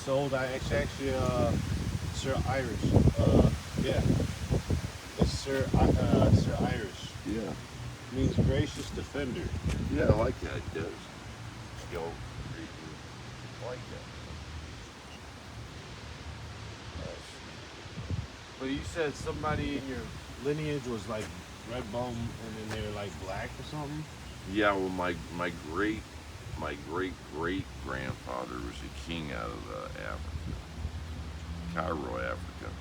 it's old. It's actually Sir Irish. Yeah, it's Sir Irish. Yeah. Means gracious defender. Yeah, I like that. It does. Yo, I like that. But you said somebody in your lineage was like red bone, and then they were like black or something. Yeah, well, my great great grandfather was a king out of Africa, Cairo, Africa.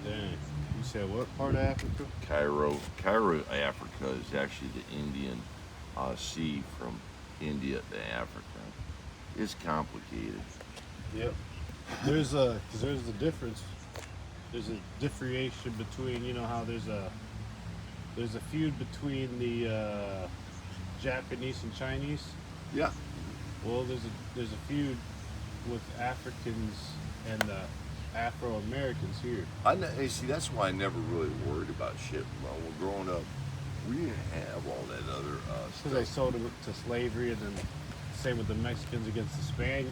Dang. You said what part of Africa? Cairo, Africa is actually the Indian Sea from India to Africa. It's complicated. Yep. Cause there's a difference. There's a differentiation between, you know how there's a feud between the Japanese and Chinese. Yeah. Well, there's a feud with Africans and the Afro Americans here. See, that's why I never really worried about shit. Well, growing up, we didn't have all that other Because they stuff. sold them to slavery, and then same with the Mexicans against the Spanish,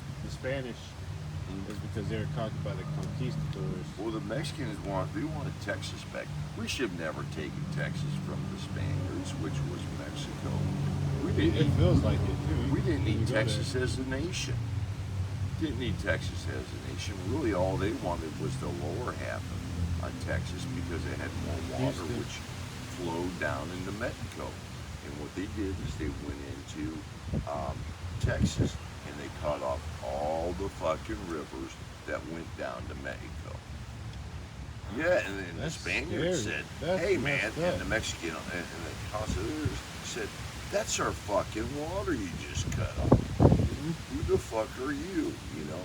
is because they were conquered by the conquistadors. Well, the Mexicans wanted Texas back. We should have never taken Texas from the Spaniards, which was Mexico. It feels like it too. We didn't when you need go Texas as a nation. Didn't need Texas as a nation. Really, all they wanted was the lower half of Texas because they had more water, Houston. which flowed down into Mexico. And what they did is they went into Texas and they cut off all the fucking rivers that went down to Mexico. Yeah, and then the That's Spaniards scary. said, That's "Hey, man," messed up. and the Mexican and the conquistadors said, "That's our fucking water you just cut off. Who the fuck are you? You know?"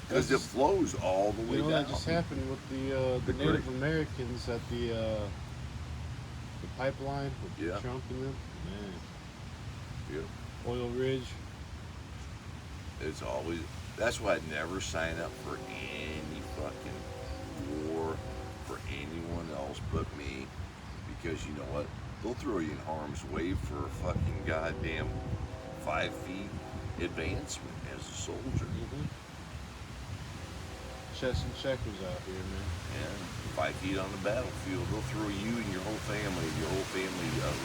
Because it That's- flows all the way You know, down. that just happened with the The Native great- Americans at the pipeline with Yeah. Trump and them. Man, Yeah. Oil Ridge. It's always. That's why I'd never sign up for any fucking war for anyone else but me. Because you know what? They'll throw you in harm's way for a fucking goddamn 5 feet advancement as a soldier. Chess and checkers out here, man. And 5 feet on the battlefield, they'll throw you and your whole family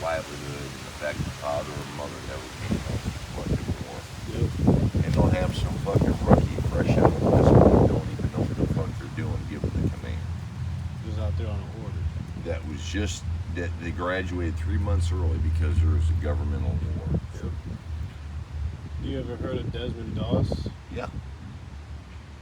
livelihood, and the fact that father or mother never came out to the fucking war. Yep. And they'll have some fucking rookie fresh out of high school that don't even know what the fuck they're doing, given the command. Just out there on an order. That was just that they graduated 3 months early because there was a governmental war. You ever heard of Desmond Doss? Yeah.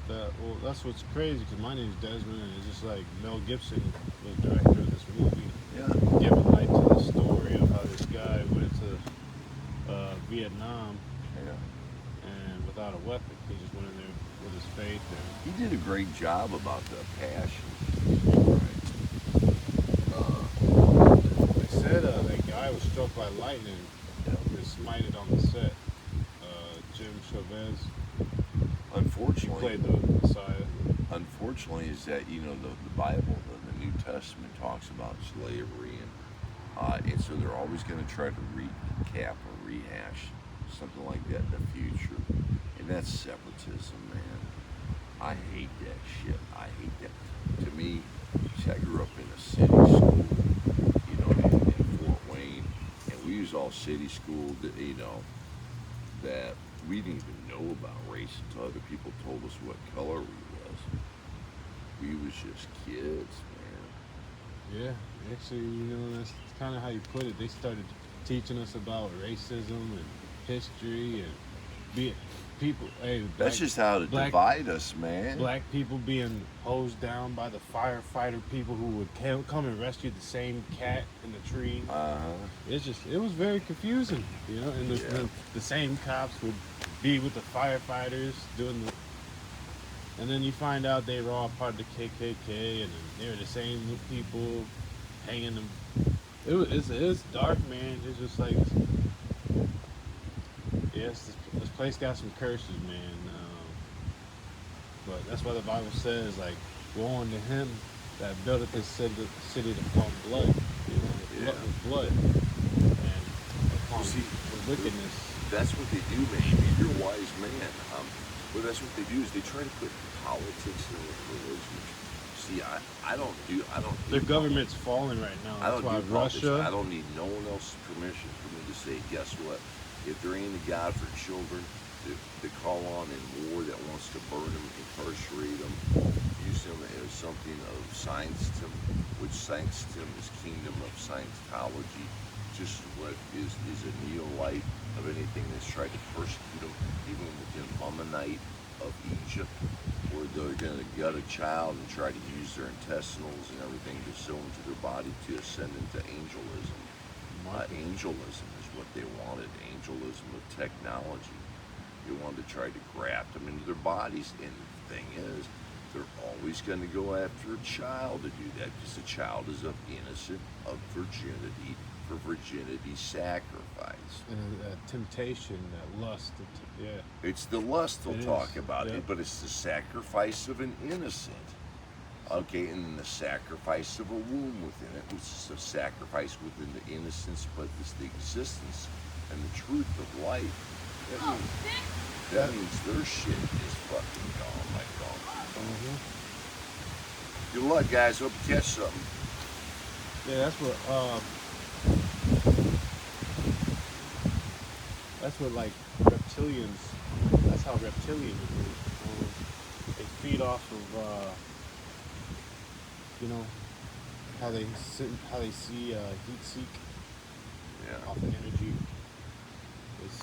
Well, that's what's crazy, because my name's Desmond, and it's just like Mel Gibson was director of this movie, Yeah. giving light to the story of how this guy went to Vietnam Yeah. and without a weapon, he just went in there with his faith. And He did a great job about the passion. they said that guy was struck by lightning and smited on the set. Jim Chavez, he Unfortunately, played the Messiah. unfortunately, is that the Bible, the New Testament talks about slavery, and so they're always going to try to recap or rehash something like that in the future, and that's separatism, man. I hate that shit. I hate that. To me, see, I grew up in a city school, in Fort Wayne, and we was all city school. That we didn't even know about race until other people told us what color we was. We was just kids, man. Yeah, actually, that's kind of how you put it. They started teaching us about racism and history and people. Hey, That's just how to black- divide us, man. black people being hosed down by the firefighter people who would come and rescue the same cat in the tree. It was very confusing, and the same cops would be with the firefighters doing and then you find out they were all part of the KKK, and they were the same people hanging them. It's dark, man. It's just like, yes, this place got some curses, man. But that's why the Bible says, like, woe unto him that buildeth this city upon blood, blood, and upon See, the wickedness. That's what they do, man. You're a wise man. Well, that's what they do, is they try to put politics in with religion. See, I don't do Their government's falling right now. I That's don't why do politics. I Russia. don't need no one else's permission for me to say, guess what? If there ain't a God for children, to call on in war that wants to burn them, incarcerate them, use them as something of science, which science is kingdom of Scientology, just what is a neo-light of anything that's tried to persecute them, even within Mummonite of Egypt, where they're going to gut a child and try to use their intestinals and everything to sew into their body to ascend into angelism. Angelism is what they wanted, angelism of technology. They wanted to try to graft them into their bodies, and the thing is, they're always going to go after a child to do that, because the child is of innocent, of virginity, for virginity sacrifice. And temptation, that lust. Yeah. It's the lust they'll talk about, yeah. but it's the sacrifice of an innocent. Okay, and the sacrifice of a womb within it, which is a sacrifice within the innocence, but it's the existence and the truth of life. That means their shit is fucking gone, like gone. Mm-hmm. Good luck, guys. Hope you catch something. Yeah, that's what like reptilians. That's how reptilians move. They feed off of how they see heat seek Yeah. off of energy. It's